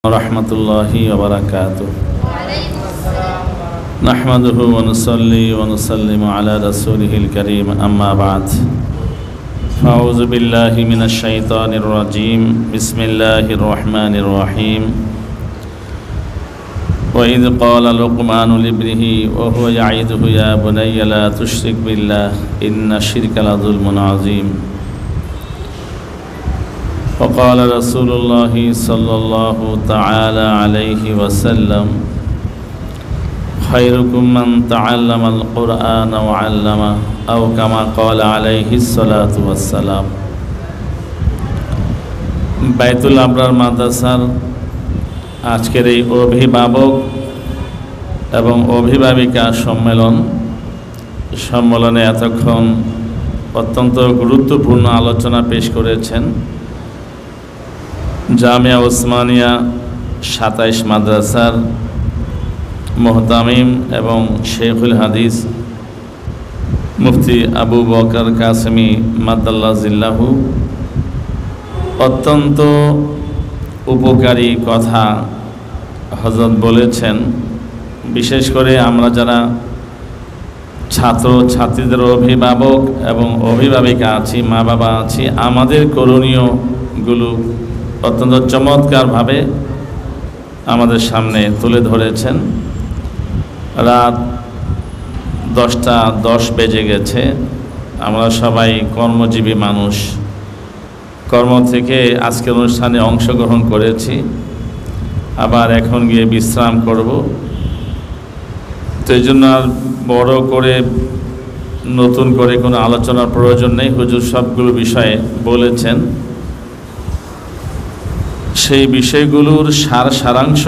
रहमतुल्लाहि व बरकातुहू नहमदुहु व नुसल्ली व नुसल्लिमु अला रसूलिहिल करीम अम्मा बाद फ़अऊज़ु बिल्लाहि मिनश शैतानिर रजीम बिस्मिल्लाहिर रहमानिर रहीम व इज़ क़ाला लुक़मानु लिब्निही व हुवा यईदुहु या बुनय्या ला तुश्रिक बिल्लाह इन्न शिरका लज़ुल्मुन अज़ीम वक़ाल रसूलुल्लाहि सल्लल्लाहु तआला अलैहि वसल्लम खैरुकुम मन तअल्लमल कुरआन व अल्लमा औ कमा क़ाल अलैहिस्सलातु वस्सलाम। বাইতুল আবরার মাদ্রাসার আজকের এই অভিভাবক এবং অভিভাবিকা সম্মেলনে এতক্ষণ অত্যন্ত গুরুত্বপূর্ণ আলোচনা পেশ করেছেন জামিয়া ওসমানিয়া ২৭ মাদ্রাসার মুহতামিম এবং শেখুল হাদিস মুফতি আবু বকর কাসেমি মাদাল্লাহ জিল্লাহু। অত্যন্ত উপকারী কথা হযরত বলেছেন। বিশেষ করে আমরা যারা ছাত্র ছাত্রীদের অভিভাবক এবং অভিভাবিকা আছি, মা বাবা আছি, আমাদের করণীয়গুলো অত্যন্ত চমৎকারভাবে আমাদের সামনে তুলে ধরেছেন। রাত 10টা 10 বেজে গেছে। আমরা সবাই কর্মজীবী মানুষ, কর্ম থেকে আজকের অনুষ্ঠানে অংশগ্রহণ করেছি, আবার এখন গিয়ে বিশ্রাম করব। তো এই জন্য আর বড় করে নতুন করে কোনো আলোচনার প্রয়োজন নেই। হুজুর সবগুলো বিষয়ে বলেছেন। সেই বিষয়গুলোর সারাংশ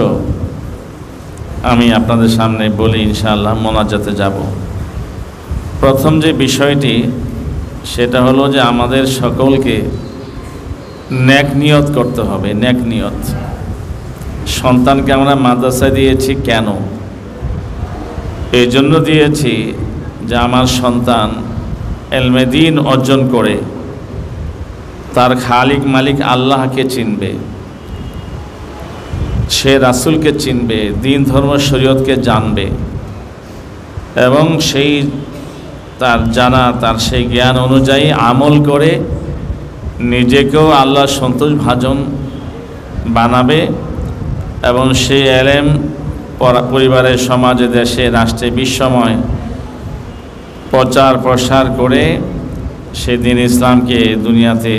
আমি আপনাদের সামনে বলি ইনশাআল্লাহ, মোনাজাতে যাব। প্রথম যে বিষয়টি সেটা হলো যে আমাদের সকলকে নেক নিয়ত করতে হবে। নেক নিয়ত। সন্তানকে আমরা মাদ্রাসায় দিয়েছি কেন? এই জন্য দিয়েছি যে আমার সন্তান ইলমে দ্বীন অর্জন করে তার খালিক মালিক আল্লাহকে চিনবে, সে রাসূলকে চিনবে, দ্বীন ধর্ম শরীয়তকে জানবে এবং সেই তার জানা তার সেই জ্ঞান অনুযায়ী আমল করে নিজেকেও আল্লাহ সন্তোষভাজন বানাবে এবং সেই এলেম পরিবারের, সমাজে, দেশে, রাষ্ট্রে, বিশ্বময় প্রচার প্রসার করে সেই দ্বীন ইসলামকে দুনিয়াতে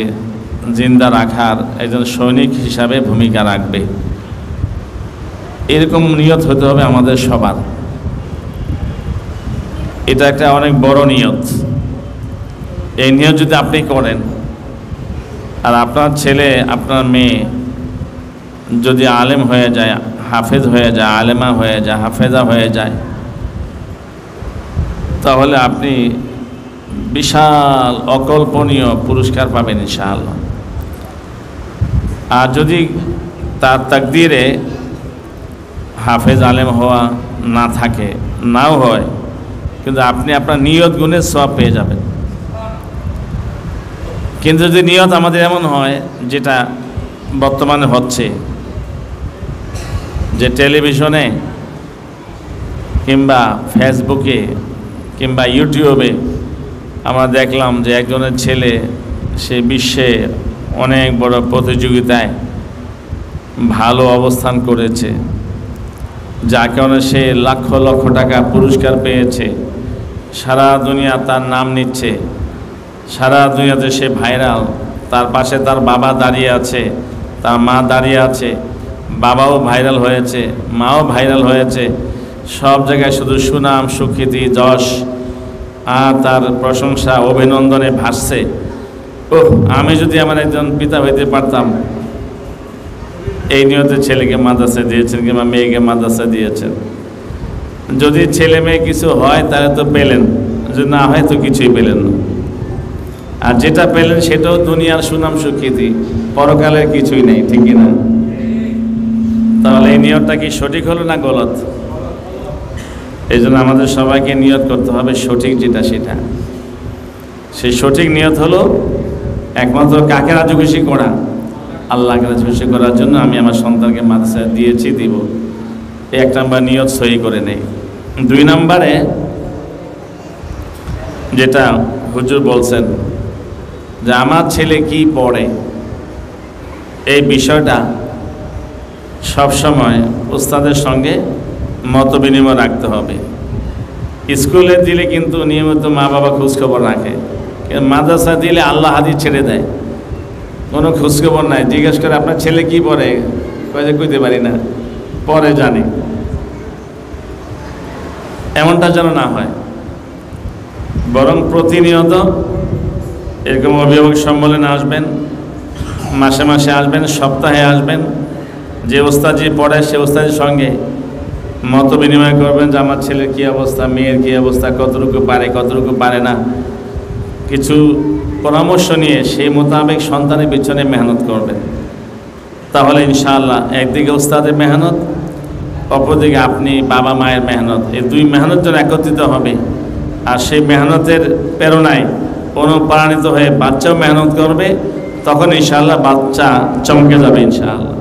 জিন্দা রাখার একজন সৈনিক হিসাবে ভূমিকা রাখবে। এরকম নিয়ত হতে হবে আমাদের সবার। এটা একটা অনেক বড় নিয়ত। এই নিয়ত যদি আপনি করেন আর আপনার ছেলে আপনার মেয়ে যদি আলেম হয়ে যায়, হাফেজ হয়ে যায়, আলেমা হয়ে যায়, হাফেজা হয়ে যায়, তাহলে আপনি বিশাল অকল্পনীয় পুরস্কার পাবেন ইনশাআল্লাহ। আর যদি তার তাকদীরে হাফেজ আলেম হওয়া না থাকে, নাও হয়, কিন্তু আপনি আপনার নিয়ত গুণে সওয়াব পেয়ে যাবেন। কিন্তু যদি নিয়ত আমাদের এমন হয়, যেটা বর্তমানে হচ্ছে, যে টেলিভিশনে কিংবা ফেসবুকে কিংবা ইউটিউবে আমরা দেখলাম যে একজনের ছেলে সে বিশ্বে অনেক বড় প্রতিযোগিতায় ভালো অবস্থান করেছে, যার কারণে সে লক্ষ লক্ষ টাকা পুরস্কার পেয়েছে, সারা দুনিয়া তার নাম নিচ্ছে, সারা দুনিয়াতে সে ভাইরাল। তার পাশে তার বাবা দাঁড়িয়ে আছে, তার মা দাঁড়িয়ে আছে, বাবাও ভাইরাল হয়েছে, মাও ভাইরাল হয়েছে, সব জায়গায় শুধু সুনাম, সুখ্যাতি, যশ আর তার প্রশংসা, অভিনন্দনে ভাসছে। ওহ, আমি যদি আমার একজন পিতা হইতে পারতাম। এই নিয়তে ছেলেকে মাদ্রাসায় দিয়েছেন কিংবা মেয়েকে মাদ্রাসায় দিয়েছেন। যদি ছেলে মেয়ে কিছু হয় তাহলে তো পেলেন, যদি না হয় তো কিছুই পেলেন না। আর যেটা পেলেন সেটাও দুনিয়ার সুনাম সুখ্যাতি, পরকালের কিছুই নেই, ঠিক কিনা? তাহলে এই নিয়তটা কি সঠিক হলো না গলত? এই জন্য আমাদের সবাইকে নিয়ত করতে হবে সঠিক যেটা সেটা। সেই সঠিক নিয়ত হলো একমাত্র কাকে রাজি খুশি করা, আল্লাহকে রাজি খুশি করার জন্য আমি আমার সন্তানকে মাদ্রাসায় দিয়েছি, দিব। এই 1 নম্বর নিয়ত সহি করে নেই। 2 নম্বরে যেটা হুজুর বলছেন যে আমার ছেলে কি পড়ে, এই বিষয়টা সবসময় উস্তাদের সঙ্গে মত বিনিময় রাখতে হবে। স্কুলে দিলে কিন্তু নিয়মিত মা বাবা খোঁজখবর রাখে, মাদ্রাসা দিলে আল্লাহ হাদিস ছেড়ে দেয়, কোনো খোঁজখবর নাই। জিজ্ঞেস করে আপনার ছেলে কি পড়ে, কইতে পারি না, পরে জানি। এমনটা যেন না হয়, বরং প্রতিনিয়ত এরকম অভিভাবক সম্মেলনে আসবেন, মাসে মাসে আসবেন, সপ্তাহে আসবেন। যে ওস্তাদ পড়ায় সে ওস্তাদের সঙ্গে মত বিনিময় করবেন যে আমার ছেলের কী অবস্থা, মেয়ের কী অবস্থা, কতটুকু পারে কতটুকু পারে না, কিছু পরামর্শ নিয়ে সেই মোতাবেক সন্তানের পিছনে মেহনত করবেন। তাহলে ইনশাআল্লাহ একদিকে ওস্তাদের মেহনত, অপরদিকে আপনি বাবা মায়ের মেহনত, এই 2 মেহনত যেন একত্রিত হবে। আর সেই মেহনতের প্রেরণায় অনুপ্রাণিত হয়ে বাচ্চাও মেহনত করবে, তখন ইনশাআল্লাহ বাচ্চা চমকে যাবে ইনশাআল্লাহ।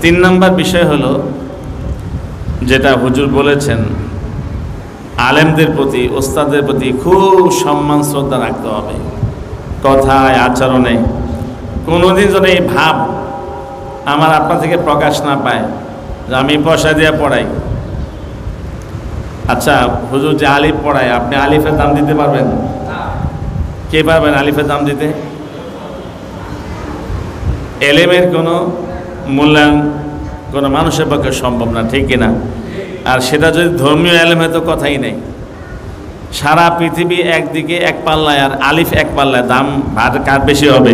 3 নম্বর বিষয় হলো যেটা হুজুর বলেছেন, আলেমদের প্রতি, ওস্তাদের প্রতি খুব সম্মান শ্রদ্ধা রাখতে হবে। কথায় আচরণে কোনোদিন যেন এই ভাব আমার আপনার থেকে প্রকাশ না পায় যে আমি পয়সা দিয়ে পড়াই। আচ্ছা, হুজুর যে আলিফ পড়ায়, আপনি আলিফের দাম দিতে পারবেন? কে পারবেন আলিফের দাম দিতে? এলেমের কোনো মূল্যায়ন কোনো মানুষের পক্ষে সম্ভব না, ঠিক কিনা? আর সেটা যদি ধর্মীয় এলেম হয় তো কথাই নেই। সারা পৃথিবী একদিকে এক পাল্লায় আর আলিফ এক পাল্লায়, দাম কার বেশি হবে?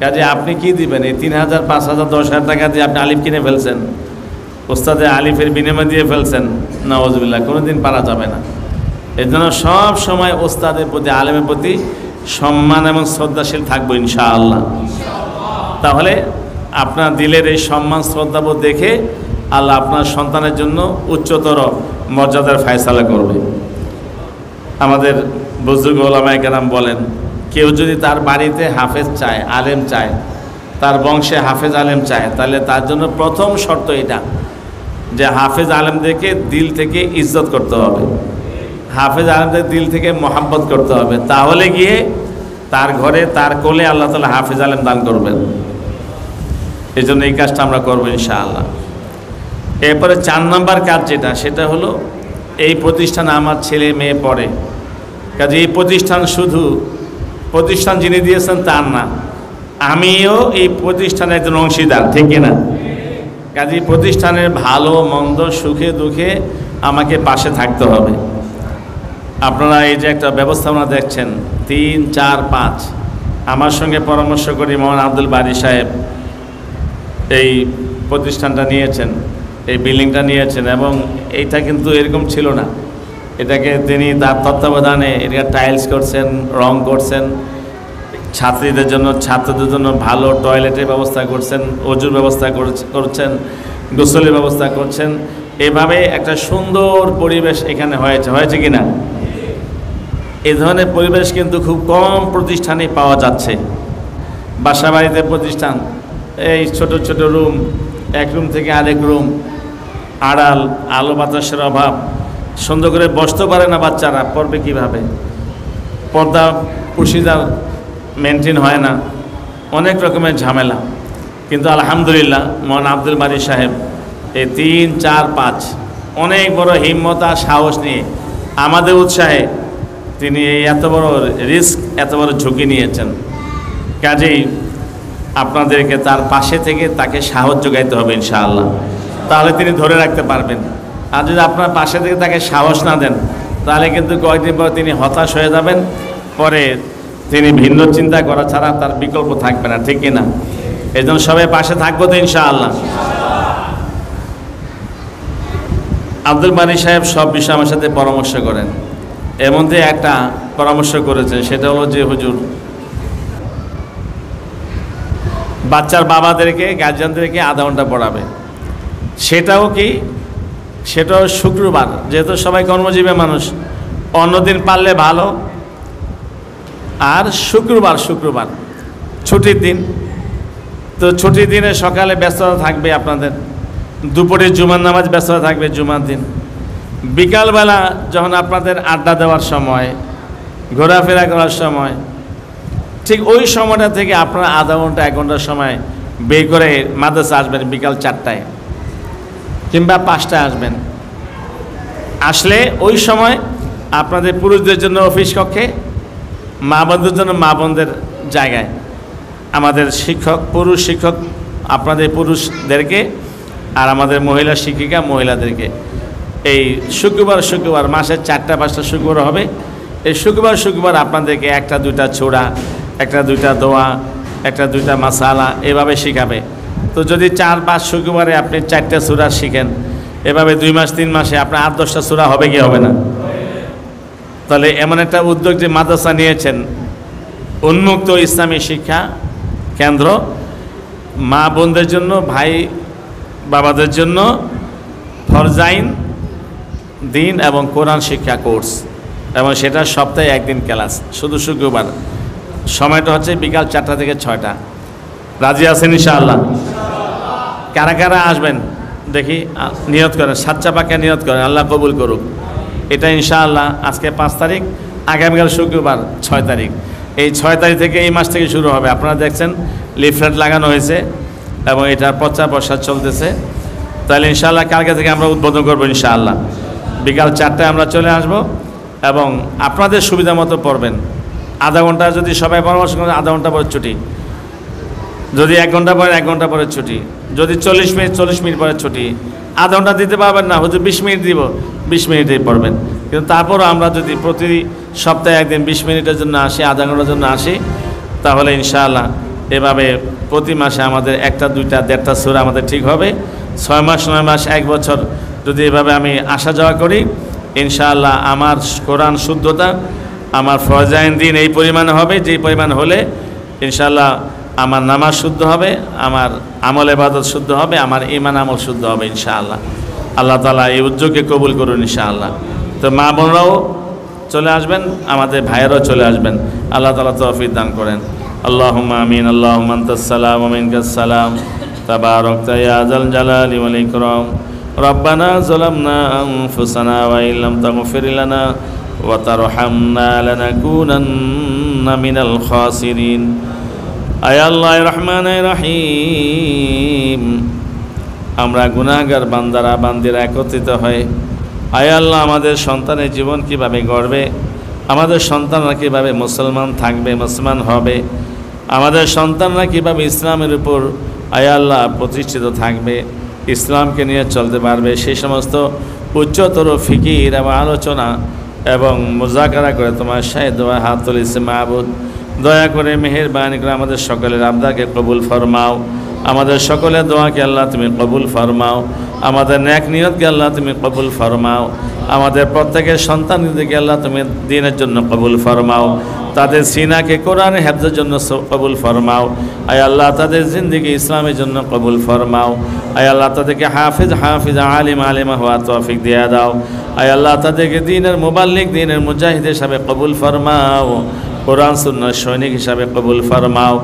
কাজে আপনি কি দিবেন? এই 3,000, 5,000, 10,000 টাকা দিয়ে আপনি আলিফ কিনে ফেলছেন, ওস্তাদে আলিফের বিনিময় দিয়ে ফেলছেন, নাউজুবিল্লাহ, কোনোদিন পারা যাবে না। এই জন্য সব সময় ওস্তাদের প্রতি, আলেমের প্রতি সম্মান এবং শ্রদ্ধাশীল থাকবো ইনশাআল্লাহ। তাহলে আপনার দিলের এই সম্মান শ্রদ্ধাবোধ দেখে আল্লাহ আপনার সন্তানের জন্য উচ্চতর মর্যাদার ফায়সালা করবে। আমাদের বুজুর্গ ওলামায়ে কেরাম বলেন, কেউ যদি তার বাড়িতে হাফেজ চায়, আলেম চায়, তার বংশে হাফেজ আলেম চায়, তাহলে তার জন্য প্রথম শর্ত এটা যে হাফেজ আলেমদেরকে দিল থেকে ইজ্জত করতে হবে, হাফেজ আলেমদের দিল থেকে মহাব্বত করতে হবে। তাহলে গিয়ে তার ঘরে, তার কোলে আল্লাহ তাআলা হাফেজ আলেম দান করবেন। এই জন্য এই কাজটা আমরা করবো ইনশাআল্লাহ। এরপরে 4 নম্বর কাজ যেটা, সেটা হলো এই প্রতিষ্ঠানে আমার ছেলে মেয়ে পড়ে, কাজে এই প্রতিষ্ঠান শুধু প্রতিষ্ঠান যিনি দিয়েছেন তার না, আমিও এই প্রতিষ্ঠানের একজন অংশীদার, ঠিক কিনা? কাজে প্রতিষ্ঠানের ভালো মন্দ, সুখে দুঃখে আমাকে পাশে থাকতে হবে। আপনারা এই যে একটা ব্যবস্থাপনা দেখছেন 3, 4, 5, আমার সঙ্গে পরামর্শ করি মোহাম্মদ আব্দুল বারী সাহেব এই প্রতিষ্ঠানটা নিয়েছেন, এই বিল্ডিংটা নিয়েছেন, এবং এইটা কিন্তু এরকম ছিল না। এটাকে তিনি তার তত্ত্বাবধানে এটা টাইলস করছেন, রং করছেন, ছাত্রীদের জন্য, ছাত্রদের জন্য ভালো টয়লেটের ব্যবস্থা করছেন, অজুর ব্যবস্থা করছেন, গোসলের ব্যবস্থা করছেন। এভাবে একটা সুন্দর পরিবেশ এখানে হয়েছে কিনা? এই ধরনের পরিবেশ কিন্তু খুব কম প্রতিষ্ঠানে পাওয়া যাচ্ছে। বাসা বাড়িতে প্রতিষ্ঠান, এই ছোট ছোট রুম, এক রুম থেকে আরেক রুম, আড়াল, আলো বাতাসের অভাব, সুন্দর করে বসতে পারে না বাচ্চারা, পড়বে কিভাবে? পর্দা পুশিদা মেনটেন হয় না, অনেক রকমের ঝামেলা। কিন্তু আলহামদুলিল্লাহ মোহাম্মদ আব্দুল বারী সাহেব এই 3, 4, 5 অনেক বড় হিম্মত আর সাহস নিয়ে আমাদের উৎসাহে তিনি এই এত বড় রিস্ক, এত বড় ঝুঁকি নিয়েছেন। কাজেই আপনাদেরকে তার পাশে থেকে তাকে সাহস যোগাইতে হবে ইনশাআল্লাহ, তাহলে তিনি ধরে রাখতে পারবেন। আর যদি আপনার পাশে থেকে তাকে সাহস না দেন, তাহলে কিন্তু কয়েকদিন পর তিনি হতাশ হয়ে যাবেন, পরে তিনি ভিন্ন চিন্তা করা ছাড়া তার বিকল্প থাকবে না, ঠিক কিনা? এই জন্য সবাই পাশে থাকবো তো ইনশাআল্লাহ। আব্দুল বারী সাহেব সব বিষয়ে আমার সাথে পরামর্শ করেন। এর মধ্যে একটা পরামর্শ করেছেন, সেটা হলো যে হুজুর বাচ্চার বাবাদেরকে, গার্জিয়ানদেরকে আধা ঘন্টা পড়াবে। সেটাও কি, সেটাও শুক্রবার, যেহেতু সবাই কর্মজীবী মানুষ, অন্যদিন পারলে ভালো, আর শুক্রবার ছুটির দিন তো ছুটির দিনে সকালে ব্যস্ততা থাকবে আপনাদের, দুপুরে জুমার নামাজ ব্যস্ততা থাকবে জুমার দিন, বিকালবেলা যখন আপনাদের আড্ডা দেওয়ার সময়, ঘোরাফেরা করার সময়, ঠিক ওই সময়টা থেকে আপনারা আধা ঘন্টা 1 ঘন্টার সময় বের করে মাদ্রাসা আসবেন। বিকাল 4টায় কিংবা 5টায় আসবেন। আসলে ওই সময় আপনাদের পুরুষদের জন্য অফিস কক্ষে, মা বোনদের জন্য মা বোনদের জায়গায়, আমাদের শিক্ষক পুরুষ শিক্ষক আপনাদের পুরুষদেরকে, আর আমাদের মহিলা শিক্ষিকা মহিলাদেরকে। এই শুক্রবার মাসের 4টা-5টা শুক্রবার হবে। এই শুক্রবার আপনাদেরকে 1-2টা ছোড়া, 1-2টা দোয়া, 1-2টা মাসালা এভাবে শিখাবে। তো যদি 4-5 শুক্রবারে আপনি 4টা সূরা শিখেন, এভাবে 2 মাস 3 মাসে আপনার 8-10টা সূরা হবে কি হবে না? তাহলে এমন একটা উদ্যোগ যে মাদ্রাসা নিয়েছেন, উন্মুক্ত ইসলামী শিক্ষা কেন্দ্র, মা বোনদের জন্য, ভাই বাবাদের জন্য ফরজাইন দিন এবং কোরআন শিক্ষা কোর্স, এবং সেটা সপ্তাহে 1 দিন ক্লাস, শুধু শুক্রবার। সময়টা হচ্ছে বিকাল 4টা থেকে 6টা। রাজি আছেন ইনশাআল্লাহ? কারা কারা আসবেন দেখি, নিয়ত করেন, সাচ্চা পাক্কা নিয়ত করেন, আল্লাহ কবুল করুক। এটা ইনশাআল্লাহ আজকে 5 তারিখ, আগামীকাল শুক্রবার 6 তারিখ। এই 6 তারিখ থেকে এই মাস থেকে শুরু হবে। আপনারা দেখছেন লিফলেট লাগানো হয়েছে এবং এটার প্রচার প্রসার চলতেছে। তাহলে ইনশাআল্লাহ কালকে থেকে আমরা উদ্বোধন করবো ইনশাআল্লাহ। বিকাল 4টায় আমরা চলে আসব এবং আপনাদের সুবিধা মতো পড়বেন। আধা ঘন্টা যদি সবাই পরামর্শ করেন, আধা ঘন্টা পরে ছুটি, যদি 1 ঘন্টা পরে 1 ঘন্টা পরে ছুটি, যদি 40 মিনিট পরে ছুটি। আধা ঘন্টা দিতে পারবেন না, হয়তো 20 মিনিট দিব, 20 মিনিটেই পড়বেন। কিন্তু তারপরও আমরা যদি প্রতি সপ্তাহে 1 দিন 20 মিনিটের জন্য আসি, আধা ঘন্টার জন্য আসি, তাহলে ইনশাআল্লাহ এভাবে প্রতি মাসে আমাদের 1-2টা 1.5টা সূরা আমাদের ঠিক হবে। 6 মাস 9 মাস 1 বছর যদি এভাবে আমি আসা যাওয়া করি, ইনশাআল্লাহ আমার কোরআন শুদ্ধতা, আমার ফরজাইন দিন এই পরিমাণে হবে, যেই পরিমাণ হলে ইনশাআল্লাহ আমার নামাজ শুদ্ধ হবে, আমার আমল ইবাদত শুদ্ধ হবে, আমার ঈমান আমল শুদ্ধ হবে ইনশাআল্লাহ। আল্লাহ তাআলা এই উদ্যোগকে কবুল করুন ইনশাআল্লাহ। তো মা বোনরাও চলে আসবেন, আমাদের ভাইয়েরাও চলে আসবেন। আল্লাহ তাআলা তৌফিক দান করেন। আল্লাহুম্মা আমিন। আল্লাহুম্মা আনতাস সালাম ওয়া মিনকাস সালাম, তাবারাকতা ইয়া যাল জালালি ওয়াল ইকরাম। রব্বানা যালামনা আনফুসানা ওয়া ইল্লাম তাগফির লানা ওয়া তারহামনা লানাকুনান্না মিনাল খাসিরিন। আয় আল্লাহ রহমান রহিম, আমরা গুনাহগার বান্দারা বান্দিরা একত্রিত হয়ে, আয় আল্লাহ আমাদের সন্তানের জীবন কিভাবে গড়বে, আমাদের সন্তানরা কিভাবে মুসলমান থাকবে, মুসলমান হবে, আমাদের সন্তানরা কিভাবে ইসলামের উপর আয় আল্লাহ প্রতিষ্ঠিত থাকবে, ইসলামকে নিয়ে চলতে পারবে, সেই সমস্ত উচ্চতর ফিকির এবং আলোচনা এবং মুযাকারা করে তোমার শাহে দোয়া হাত তুলেছে মাহবুদ। দয়া করে মেহেরবানি করে আমাদের সকলের আবদাকে কবুল ফরমাও, আমাদের সকলের দোয়াকে আল্লাহ তুমি কবুল ফরমাও, আমাদের নেক নিয়তকে আল্লাহ তুমি কবুল ফরমাও, আমাদের প্রত্যেকের সন্তানদেরকে আল্লাহ তুমি দ্বীনের জন্য কবুল ফরমাও, তাদের সিনাকে কোরআনের হেফজের জন্য কবুল ফরমাও। আয় আল্লাহ তাদের জিন্দেগি ইসলামের জন্য কবুল ফরমাও। আয় আল্লাহ তাদেরকে হাফিজ আলিমা হওয়া তৌফিক দিয়ে দাও। আয় আল্লাহ তাদেরকে দ্বীনের মুবাল্লিগ, দ্বীনের মুজাহিদ হিসাবে কবুল ফরমাও, কোরআন সুন্নাহর সৈনিক হিসাবে কবুল ফরমাও।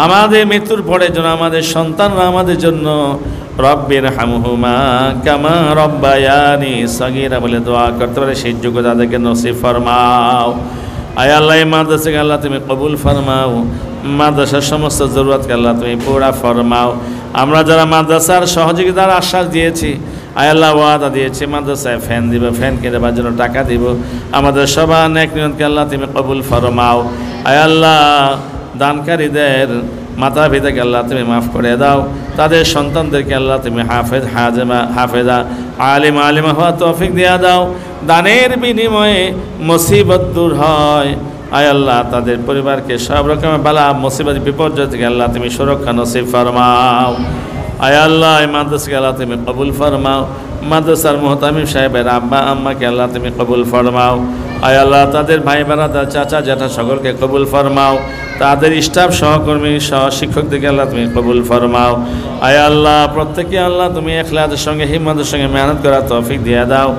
আমাদের মৃত্যুর পরে যেন আমাদের সন্তানরা আমাদের জন্য রব্বির হামহুমা কামা রব্বায়ানি সগীরা বলে দোয়া করতে পারে, সেই যোগ্যতা তাদেরকে নসিব ফরমাও। আয় আল্লাহ এই মাদ্রাসাকে আল্লাহ তুমি কবুল ফরমাও, মাদ্রাসার সমস্ত জরুরতকে আল্লাহ তুমি পুরা ফরমাও। আমরা যারা মাদ্রাসার সহযোগিতার আশ্বাস দিয়েছি, আয় আল্লাহ ওয়াদা দিয়েছি মাদ্রাসায় ফ্যান দিব, ফ্যান কিনে দেওয়ার জন্য টাকা দিব, আমাদের সবার নেক নিয়তকে আল্লাহ তুমি কবুল ফরমাও। আয় আল্লাহ দানকারীদের মাতা পিতাকে আল্লাহ তুমি মাফ করে দাও, তাদের সন্তানদেরকে আল্লাহ তুমি হাফেজা আলিমা হওয়া তৌফিক দিয়া দাও। দানের বিনিময়ে মুসিবত দূর হয়, আয় আল্লাহ তাদের পরিবারকে সব রকমের বালা মুসিবত বিপর্যয় থেকে আল্লাহ তুমি সুরক্ষা নসিব ফরমাও। আয় আল্লাহ এই মাদ্রাসাকে আল্লাহ তুমি কবুল ফরমাও, মাদ্রাসার মুহতামিম সাহেবের আব্বা আম্মাকে আল্লাহ তুমি কবুল ফরমাও। আয় আল্লাহ তাদের ভাই বারাদার চাচা জ্যাঠা সকলকে কবুল ফরমাও। তাদের স্টাফ সহকর্মী সহ শিক্ষকদেরকে আল্লাহ তুমি কবুল ফরমাও। আয় আল্লাহ প্রত্যেকে আল্লাহ তুমি ইখলাসের সঙ্গে হিম্মতের সঙ্গে মেহনত করার তৌফিক দিয়ে দাও।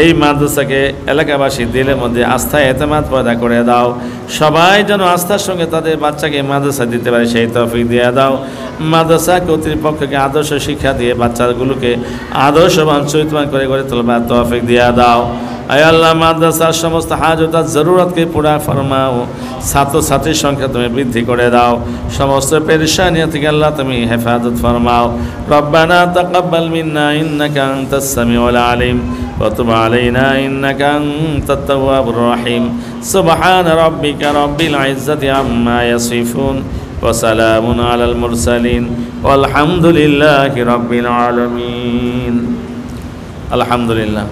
এই মাদ্রাসাকে এলাকাবাসী দিলের মধ্যে আস্থা এতেমাদ পয়দা করে দাও। সবাই যেন আস্থার সঙ্গে তাদের বাচ্চাকে মাদ্রাসা দিতে পারে সেই তৌফিক দিয়ে দাও। মাদ্রাসা কর্তৃপক্ষকে আদর্শ শিক্ষা দিয়ে বাচ্চাগুলোকে আদর্শবান চরিত্রবান করে গড়ে তোলবার তৌফিক দিয়ে দাও। আয় আল্লাহ মাদ্রাসার সমস্ত হাজত জরুরতকে পুরা ফরমাও। ছাত্রছাত্রীর সংখ্যা তুমি বৃদ্ধি করে দাও। সমস্ত পেরেশানিয়া থেকে আল্লাহ তুমি হেফাজত ফরমাও। রব্বানা তাকাব্বাল মিন্না ইন্নাকা আনতাস সামিউল আলিম ওয়া তুব আলাইনা ইন্নাকা আনতাত তাওয়াবুর রহিম। সুবহান রাব্বিকা রাব্বিল ইজ্জাতি আম্মা ইয়াসিফুন ওয়া সালামুন আলাল মুরসালিন ওয়াল হামদুলিল্লাহি রাব্বিল আলামিন। আলহামদুলিল্লাহ।